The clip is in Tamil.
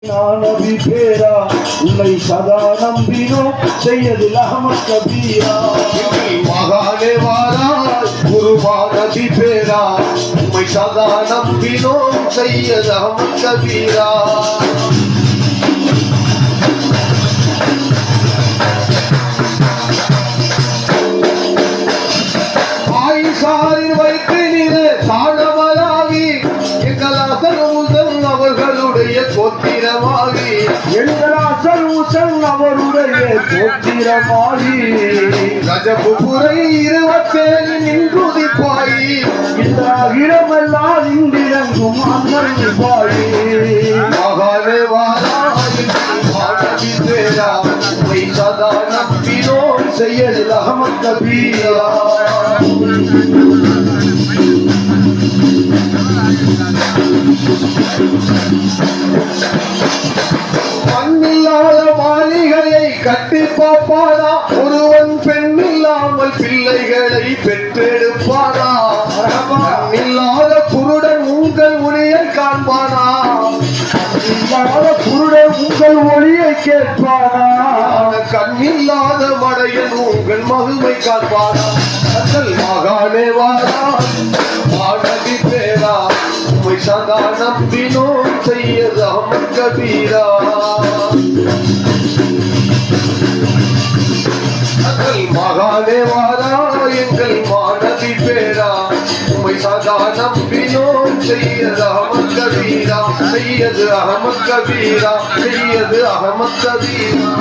நபி பேரா உன்னை சதா நம்பினோம் செய்யதில் அஹமத் கபீரா மகானே வாராய் குருமா நபி பேரா உம்மை சதா நம்பினோம் செய்யது அஹமத் கபீரா ஆயிஷாரின் வயிற்றினிலே தாழவராகி எங்கள் அசல் முதல் அவர்களுடைய கோத்திரமாகி எங்கள் அசல் உசல் அவருடைய கோத்திரமாகி ரஜபுரை 27 நின்றுதிப்பாயி இந்த இடமெல்லாம் இங்கிறங்கும் அண்ணன் பாயி மகானே வாராய் நபி பேரா உம்மை சதா நம்பினோம் செய்யதில் அஹமத் கபீரா மண்ணில்லாத மாளிகையை கட்டி பார்ப்பானா ஒருவன் பெண் இல்லாமல் பிள்ளைகளை பெற்றெடுப்பானா மண்ணில்லாத குருடன் உங்கள் ஒளியை காண்பானா இல்லாத குருடன் உங்கள் ஒளியை கேட்பானா கண்ணில்லாத மடையன் உங்கள் மகிமை காண்பானா அசல் மகானே வாரா நபி பேரா உம்மை சதா நம்பினோம் செய்யது அஹமத் கபீரா அசல் மகானே வாரா எங்கள் மாநபி பேரா உம்மை சதா நம்பினோம் செய்யது அஹமத் கபீரா செய்யது அஹமத் கபீரா செய்யது அஹமத் கபீரா